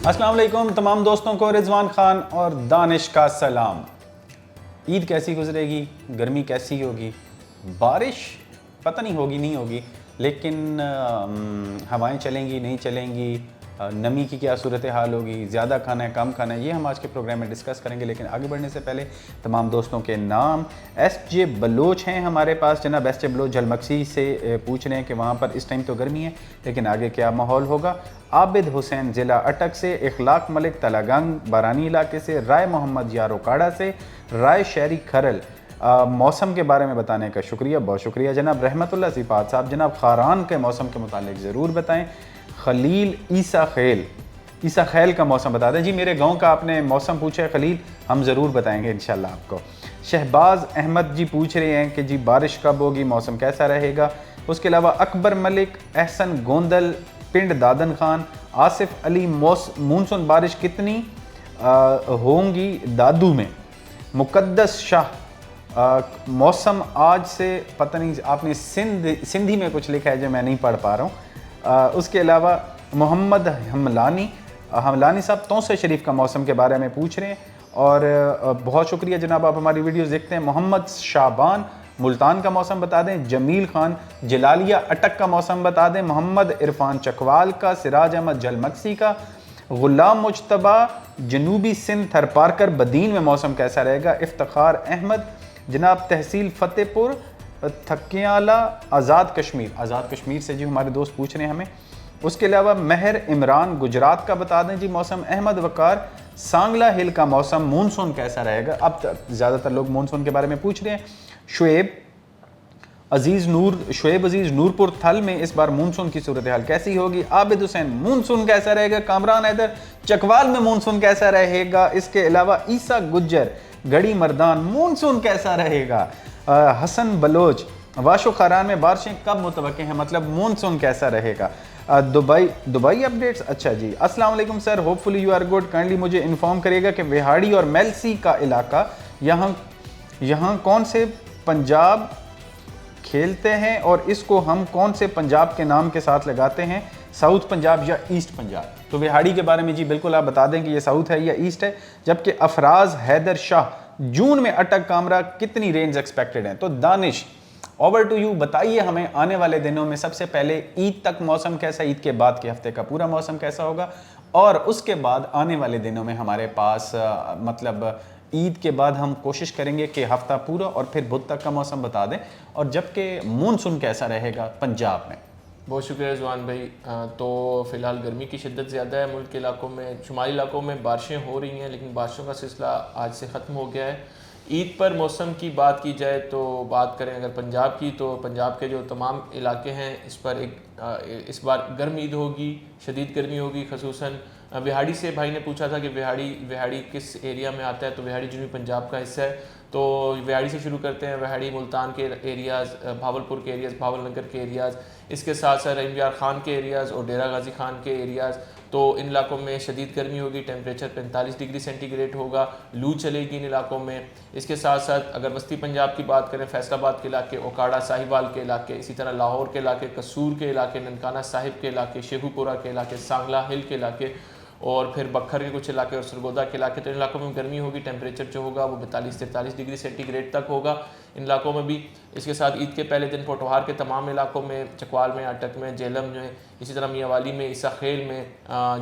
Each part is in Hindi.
अस्सलाम वालेकुम तमाम दोस्तों को रिजवान खान और दानिश का सलाम। ईद कैसी गुजरेगी, गर्मी कैसी होगी, बारिश पता नहीं होगी नहीं होगी, लेकिन हवाएं चलेंगी नहीं चलेंगी, नमी की क्या सूरत हाल होगी, ज़्यादा खाना है कम खाना है, ये हम आज के प्रोग्राम में डिस्कस करेंगे। लेकिन आगे बढ़ने से पहले तमाम दोस्तों के नाम। एस.जे. बलोच हैं हमारे पास। जनाब एस.जे. बलोच झलमक्सी से पूछ रहे हैं कि वहाँ पर इस टाइम तो गर्मी है लेकिन आगे क्या माहौल होगा। आबिद हुसैन ज़िला अटक से, इखलाक मलिक तलागंग बारानी इलाके से, राय मोहम्मद यारोकाड़ा से, राय शहरी खरल मौसम के बारे में बताने का शुक्रिया, बहुत शुक्रिया जनाब। रहमतुल्लाह सिफात साहब, जनाब खारान के मौसम के मुतालिक ज़रूर बताएं। खलील ईसा खैल का मौसम बता दें। जी मेरे गांव का आपने मौसम पूछा है खलील, हम ज़रूर बताएंगे इंशाल्लाह आपको। शहबाज अहमद जी पूछ रहे हैं कि जी बारिश कब होगी, मौसम कैसा रहेगा। उसके अलावा अकबर मलिक, एहसन गोंदल, पिंड दादन खान, आसिफ अली मूनसून बारिश कितनी होंगी दादू में। मुकद्दस शाह मौसम आज से पता नहीं, आपने सिंधी में कुछ लिखा है जो मैं नहीं पढ़ पा रहा हूँ। उसके अलावा मोहम्मद हमलानी साहब तौसे शरीफ का मौसम के बारे में पूछ रहे हैं और बहुत शुक्रिया जनाब, आप हमारी वीडियोस देखते हैं। मोहम्मद शाबान मुल्तान का मौसम बता दें। जमील खान जलालिया अटक का मौसम बता दें। मोहम्मद इरफान चकवाल का, सिराज अहमद झलमक्सी का, गुलाम मुजतबा जनूबी सिंध थरपारकर बदीन में मौसम कैसा रहेगा। इफ्तिखार अहमद जनाब तहसील फतेहपुर थकियाला आज़ाद कश्मीर से जी हमारे दोस्त पूछ रहे हैं हमें। उसके अलावा महर इमरान गुजरात का बता दें जी मौसम। अहमद वकार सांगला हिल का मौसम, मानसून कैसा रहेगा। अब तक ज़्यादातर लोग मानसून के बारे में पूछ रहे हैं। शुएब अजीज़ नूरपुर थल में इस बार मानसून की सूरत हाल कैसी होगी। आबिद हुसैन मानसून कैसा रहेगा। कामरान हैदर चकवाल में मानसून कैसा रहेगा। इसके अलावा ईसा गुज्जर गड़ी मर्दान मानसून कैसा रहेगा। हसन बलोच वाशो खारान में बारिशें कब मुतवक्के हैं, मतलब मानसून कैसा रहेगा। दुबई अपडेट्स, अच्छा जी। अस्सलाम वालेकुम sir, hopefully you are good. Kindly मुझे इन्फॉर्म करिएगा कि विहाड़ी और मेलसी का इलाका यहाँ कौन से पंजाब खेलते हैं और इसको हम कौन से पंजाब के नाम के साथ लगाते हैं, साउथ पंजाब या ईस्ट पंजाब। तो विहाड़ी के बारे में जी बिल्कुल आप बता दें कि ये साउथ है या ईस्ट है। जबकि अफराज हैदर शाह जून में अटक कामरा कितनी रेंज एक्सपेक्टेड है। तो दानिश ओवर टू यू, बताइए हमें आने वाले दिनों में सबसे पहले ईद तक मौसम कैसा, ईद के बाद के हफ्ते का पूरा मौसम कैसा होगा, और उसके बाद आने वाले दिनों में हमारे पास मतलब ईद के बाद हम कोशिश करेंगे कि हफ्ता पूरा और फिर बुध तक का मौसम बता दें, और जबकि मानसून कैसा रहेगा पंजाब में। बहुत शुक्रिया रिजवान भाई। तो फ़िलहाल गर्मी की शिद्दत ज़्यादा है मुल्क के इलाकों में, शुमाली इलाकों में बारिशें हो रही हैं लेकिन बारिशों का सिलसिला आज से ख़त्म हो गया है। ईद पर मौसम की बात की जाए तो बात करें अगर पंजाब की, तो पंजाब के जो तमाम इलाके हैं इस बार गर्म ईद होगी, शदीद गर्मी होगी। खसूसन विहाड़ी से भाई ने पूछा था कि विहाड़ी किस एरिया में आता है, तो विहाड़ी जनूबी पंजाब का हिस्सा है। तो विहाड़ी से शुरू करते हैं। विहाड़ी मुल्तान के एरियाज़, भावलपुर के एरियाज़, भावलनगर के एरियाज़, इसके साथ साथ रहीम यार खान के एरियाज़ और डेरा गाजी खान के एरियाज़। तो इन इलाकों में शदीद गर्मी होगी, टेम्परेचर 45 डिग्री सेंटीग्रेड होगा, लू चलेगी इन इलाकों में। इसके साथ साथ अगर वस्ती पंजाब की बात करें, फैसलाबाद के इलाके, ओकाड़ा साहिवाल के इलाके, इसी तरह लाहौर के इलाके, कसूर के इलाके, ननकाना साहिब के इलाके, शेखुपुरा के इलाके, सांगला हिल के इलाके, और फिर बखर के कुछ इलाके और सरगोदा के इलाके। तो इन इलाकों में गर्मी होगी, टेम्परेचर जो होगा वो 42 से 43 डिग्री सेंटीग्रेड तक होगा इन इलाकों में भी। इसके साथ ईद के पहले दिन पोटोहार के तमाम इलाकों में, चकवाल में, अटक में, जेलम में, इसी तरह मियाँवाली में, ईसा खेल में,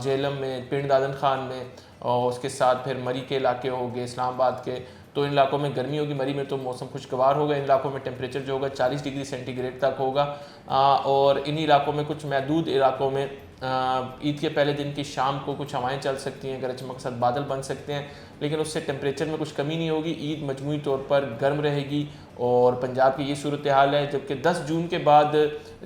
जेलम में, पिंड दादन खान में, और उसके साथ फिर मरी के इलाके हो गए, इस्लामाबाद के। तो इन इलाकों में गर्मी होगी। मरी में तो मौसम खुशगवार होगा। इन इलाकों में टेम्परेचर जो होगा 40 डिग्री सेंटीग्रेड तक होगा। और इन्हीं इलाकों में, कुछ महदूद इलाकों में ईद के पहले दिन की शाम को कुछ हवाएं चल सकती हैं, गरज चमक के साथ बादल बन सकते हैं, लेकिन उससे टेम्परेचर में कुछ कमी नहीं होगी। ईद मजमूई तौर पर गर्म रहेगी और पंजाब की ये सूरत हाल है। जबकि 10 जून के बाद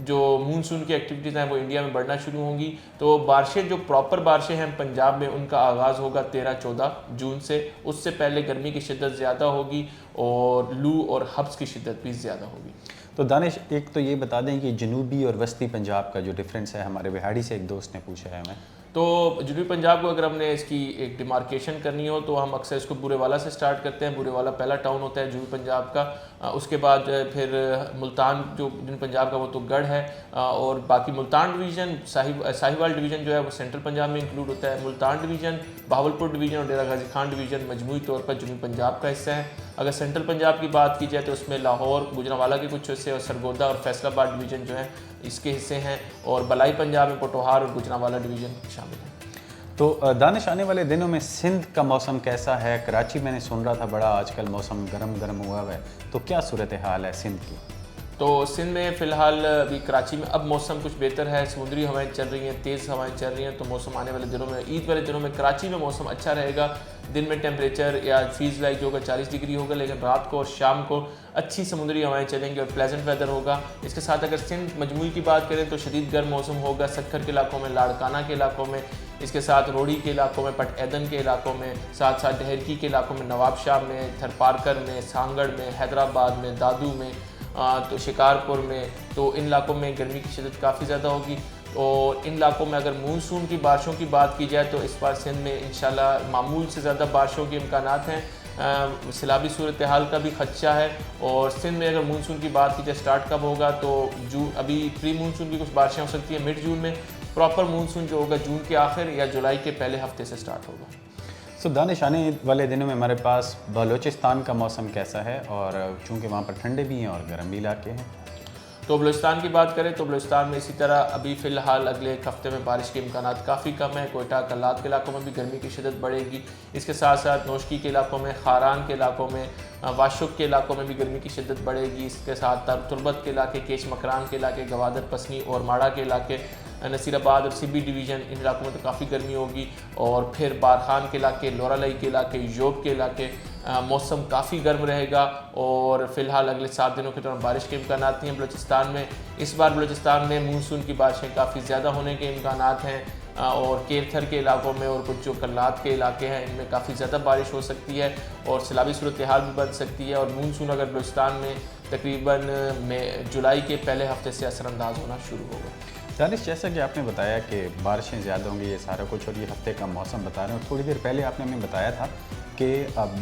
जो मानसून की एक्टिविटीज़ हैं वो इंडिया में बढ़ना शुरू होंगी। तो बारिशें, जो प्रॉपर बारिशें हैं पंजाब में, उनका आगाज़ होगा 13-14 जून से। उससे पहले गर्मी की शिद्दत ज़्यादा होगी और लू और हब्स की शिद्दत भी ज़्यादा होगी। तो दानिश, एक तो ये बता दें कि जनूबी और वस्ती पंजाब का जो डिफरेंस है, हमारे विहाड़ी से एक दोस्त ने पूछा है हमें। तो जनूबी पंजाब को अगर हमने इसकी एक डिमार्केशन करनी हो तो हम अक्सर इसको बुरेवाला से स्टार्ट करते हैं। बुरेवाला पहला टाउन होता है जनूबी पंजाब का। उसके बाद फिर मुल्तान जो जनूबी पंजाब का वो तो गढ़ है, और बाकी मुल्तान डिवीज़न साहिवाल डिवीज़न जो है वो सेंट्रल पंजाब में इंक्लूड होता है। मुल्तान डिवीज़न, बहावलपुर डिवीज़न और डेरा गाजी खान डिवीज़न मजमूई तौर पर जनूबी पंजाब का हिस्सा है। अगर सेंट्रल पंजाब की बात की जाए तो उसमें लाहौर, गुजरांवाला के कुछ हिस्से और सरगोदा और फैसलाबाद डिवीज़न जो है इसके हिस्से हैं, और बलाई पंजाब में पोटोहार और गुजरांवाला डिवीज़न शामिल है। तो दानिश, आने वाले दिनों में सिंध का मौसम कैसा है? कराची मैंने सुन रहा था बड़ा आजकल मौसम गर्म हुआ है, तो क्या सूरत हाल है सिंध की? तो सिंध में फ़िलहाल अभी कराची में अब मौसम कुछ बेहतर है, समुद्री हवाएं चल रही हैं, तेज़ हवाएं चल रही हैं, तो मौसम आने वाले दिनों में, ईद वाले दिनों में कराची में मौसम अच्छा रहेगा। दिन में टेम्परेचर या फीस लाइक जो होगा 40 डिग्री होगा, लेकिन रात को और शाम को अच्छी समुद्री हवाएं चलेंगी और प्लेजेंट वेदर होगा। इसके साथ अगर सिंध मजमूई की बात करें तो शदीद गर्म मौसम होगा सक्खर के इलाकों में, लाड़काना के इलाकों में, इसके साथ रोड़ी के इलाकों में, पट एदन के इलाकों में, साथ साथ डहरकी के इलाकों में, नवाबशाह में, थरपारकर में, सांगड़ में, हैदराबाद में, दादू में, तो शिकारपुर में, तो इन इलाकों में गर्मी की शिद्दत काफ़ी ज़्यादा होगी। और इन इलाकों में अगर मूनसून की बारिशों की बात की जाए तो इस बार सिंध में इंशाल्लाह मामूल से ज़्यादा बारिशों के इम्कानात हैं। सैलाबी सूरत हाल का भी खदशा है। और सिंध में अगर मूनसून की बात की जाए स्टार्ट कब होगा तो अभी प्री मूनसून की कुछ बारिशें हो सकती हैं मिड जून में। प्रॉपर मूनसून जो होगा जून के आखिर या जुलाई के पहले हफ्ते से स्टार्ट होगा। सो दानिश, आने वाले दिनों में हमारे पास बलूचिस्तान का मौसम कैसा है? और चूँकि वहाँ पर ठंडे भी हैं और गर्म भी इलाके हैं। तो बलूचिस्तान की बात करें तो बलूचिस्तान में इसी तरह अभी फ़िलहाल अगले एक हफ्ते में बारिश के इम्कानात काफ़ी कम है। कोयटा कल्लात के इलाकों में भी गर्मी की शिद्दत बढ़ेगी। इसके साथ साथ नौशकी के इलाकों में, खारान के इलाकों में, वाशुक के इलाकों में भी गर्मी की शिद्दत बढ़ेगी। इसके साथ तुर्बत के इलाके, केश मकरान के इलाके, गवादर पसनी और माड़ा के इलाके, नसीराबाद और सीबी डिवीज़न, इन इलाकों में तो काफ़ी गर्मी होगी। और फिर बारखान के इलाके, लोरालाई के इलाके, योब के इलाके मौसम काफ़ी गर्म रहेगा। और फ़िलहाल अगले 7 दिनों के दौरान बारिश के इम्कान हैं बलूचिस्तान में। इस बार बलूचिस्तान में मूनसून की बारिशें काफ़ी ज़्यादा होने के इम्कान हैं। और केरथर के इलाकों में और कुछ जो कल्लात के इलाके हैं इनमें काफ़ी ज़्यादा बारिश हो सकती है और सैलाबी सूरत हाल भी बन सकती है। और मूनसून अगर बलूचिस्तान में तकरीबन जुलाई के पहले हफ्ते से असरअंदाज होना शुरू होगा। दानिश, जैसा कि आपने बताया कि बारिशें ज़्यादा होंगी, ये सारा कुछ, और ये हफ्ते का मौसम बता रहे हैं, और थोड़ी देर पहले आपने हमें बताया था कि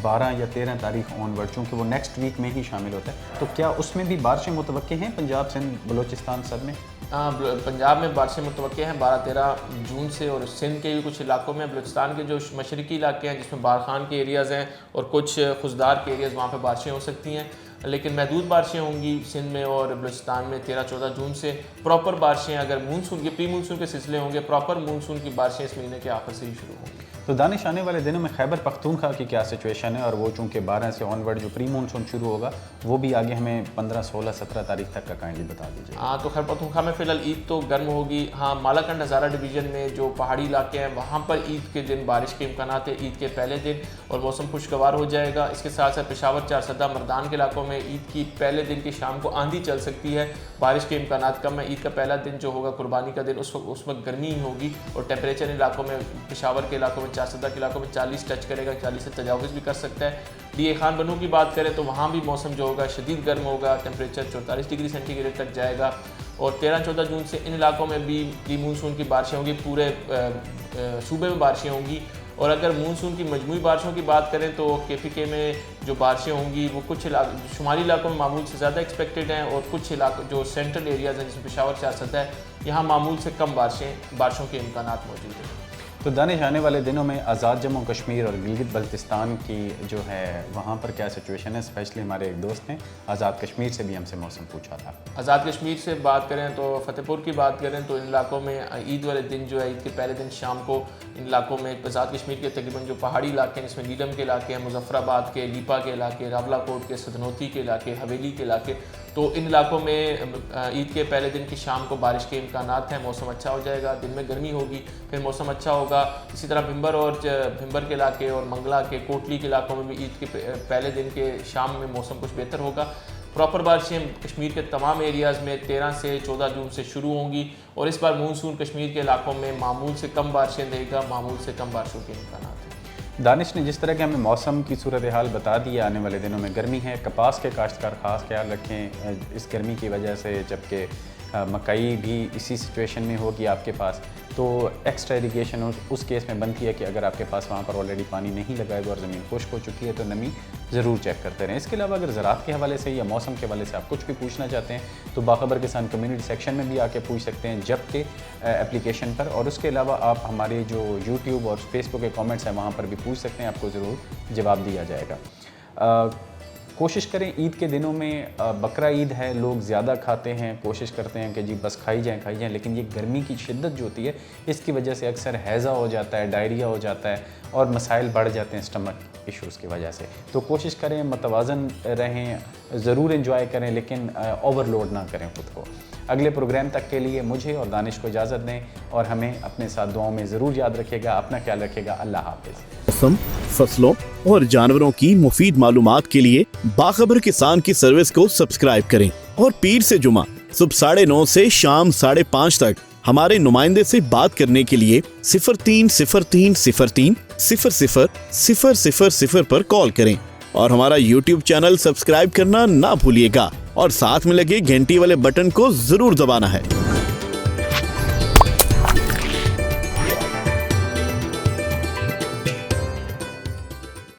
12 या 13 तारीख ऑनवर्ड, चूँकि वो नेक्स्ट वीक में ही शामिल होता है, तो क्या उसमें भी बारिशें मुतवक्के हैं पंजाब, सिंध, बलूचिस्तान सब में? पंजाब में बारिशें मुतवक्के हैं 12-13 जून से, और सिंध के भी कुछ इलाकों में, बलूचिस्तान के जो मशरकी इलाके हैं जिसमें बारखान के एरियाज़ हैं और कुछ खुशदार के एरियाज़, वहाँ पर बारिशें हो सकती हैं। लेकिन महदूद बारिशें होंगी सिंध में और बलूचिस्तान में 13-14 जून से। प्रॉपर बारिशें अगर मूनसून के प्री मूनसून के सिलसिले होंगे, प्रॉपर मूनसून की बारिशें इस महीने के आखिर से ही शुरू होंगी। तो दानिश, आने वाले दिनों में खैबर पख्तूनख्वा की क्या सिचुएशन है? और वो चूँकि 12 से ऑनवर्ड जो प्री मूनसून शुरू होगा वो भी आगे हमें 15, 16, 17 तारीख तक का काइंडली बता दीजिए। हाँ, तो खैबर पख्तूनख्वा में फ़िलहाल ईद तो गर्म होगी। हाँ, मालाकंड हज़ारा डिवीज़न में जो पहाड़ी इलाके हैं वहाँ पर ईद के दिन बारिश के इम्कान है, ईद के पहले दिन, और मौसम खुशगवार हो जाएगा। इसके साथ साथ पेशावर, चारसदा, मर्दान के इलाकों में ईद की पहले दिन की शाम को आंधी चल सकती है, बारिश के इम्कान कम है। ईद का पहला दिन जो होगा कुर्बानी का दिन, उस वक्त गर्मी ही होगी और टेम्परेचर इलाकों में, पेशावर के इलाकों में, चारसदा के इलाकों में 40 टच करेगा, 40 से तजावुज़ भी कर सकता है। डीए खान बनू की बात करें तो वहाँ भी मौसम जो होगा शदीद गर्म होगा, टेम्परेचर 44 डिग्री सेंटीग्रेड तक जाएगा। और 13-14 जून से इन इलाकों में भी प्री मूनसून की बारिशें होंगी, पूरे सूबे में बारिशें होंगी। और अगर मूनसून की मजमूई बारिशों की बात करें तो KPK में जो बारिशें होंगी वो कुछ शुमाली इलाकों में मामूल से ज़्यादा एक्सपेक्टेड हैं, और कुछ इलाकों जो सेंट्रल एरियाज़ हैं जिसमें पेशावर, चारसदा है, यहाँ मामूल से कम बारिशों के इम्कान मौजूद हैं। तो दानिश, आने वाले दिनों में आज़ाद जम्मू कश्मीर और गिलगित बल्तिस्तान की जो है वहाँ पर क्या सिचुएशन है? स्पेशली हमारे एक दोस्त ने आज़ाद कश्मीर से भी हमसे मौसम पूछा था। आज़ाद कश्मीर से बात करें तो फतेहपुर की बात करें तो इन इलाकों में ईद वाले दिन जो है, ईद के पहले दिन शाम को इन इलाकों में आज़ाद कश्मीर के तकरीबन जो पहाड़ी इलाके हैं जिसमें नीलम के इलाके हैं, मुजफ्फराबाद के, लीपा के इलाके, रावलाकोट के, सदनोती के इलाके, हवेली के इलाके, तो इन इलाकों में ईद के पहले दिन की शाम को बारिश के इम्कानात हैं। मौसम अच्छा हो जाएगा, दिन में गर्मी होगी, फिर मौसम अच्छा होगा। इसी तरह भिंबर के इलाके और मंगला के, कोटली के इलाकों में भी ईद के पहले दिन के शाम में मौसम कुछ बेहतर होगा। प्रॉपर बारिशें कश्मीर के तमाम एरियाज़ में 13 से 14 जून से शुरू होंगी। और इस बार मानसून कश्मीर के इलाकों में मामूल से कम बारिशें देगा, मामूल से कम बारिशों के इम्कान हैं। दानिश ने जिस तरह के हमें मौसम की सूरत हाल बता दी है, आने वाले दिनों में गर्मी है, कपास के काश्तकार ख़ास ख्याल रखें इस गर्मी की वजह से, जबकि मकई भी इसी सिचुएशन में होगी आपके पास, तो एक्स्ट्रा इरिगेशन उस केस में बनती है कि अगर आपके पास वहाँ पर ऑलरेडी पानी नहीं लगा है और ज़मीन खुश्क हो चुकी है तो नमी ज़रूर चेक करते रहें। इसके अलावा अगर ज़राअत के हवाले से या मौसम के हवाले से आप कुछ भी पूछना चाहते हैं तो बाखबर किसान कम्युनिटी सेक्शन में भी आके पूछ सकते हैं जबकि एप्लीकेशन पर, और उसके अलावा आप हमारे जो यूट्यूब और फेसबुक के कमेंट्स हैं वहाँ पर भी पूछ सकते हैं, आपको ज़रूर जवाब दिया जाएगा। कोशिश करें ईद के दिनों में, बकरा ईद है, लोग ज़्यादा खाते हैं, कोशिश करते हैं कि जी बस खाई जाएं, लेकिन ये गर्मी की शिद्दत जो होती है इसकी वजह से अक्सर हैज़ा हो जाता है, डायरिया हो जाता है और मसाइल बढ़ जाते हैं स्टमक इश्यूज़ की वजह से। तो कोशिश करें मतवाज़न रहें, ज़रूर एंजॉय करें लेकिन ओवरलोड ना करें खुद को। अगले प्रोग्राम तक के लिए मुझे और दानिश को इजाज़त दें और हमें अपने साथ दुआओं में ज़रूर याद रखिएगा। अपना ख्याल रखिएगा। अल्लाह हाफ़िज़। मौसम, फसलों और जानवरों की मुफीद मालूमात के लिए बाखबर किसान की सर्विस को सब्सक्राइब करें और पीर से जुमा सुबह 9:30 से शाम 5:30 तक हमारे नुमाइंदे से बात करने के लिए 0303030000 पर कॉल करें और हमारा YouTube चैनल सब्सक्राइब करना ना भूलिएगा और साथ में लगे घंटी वाले बटन को जरूर दबाना है।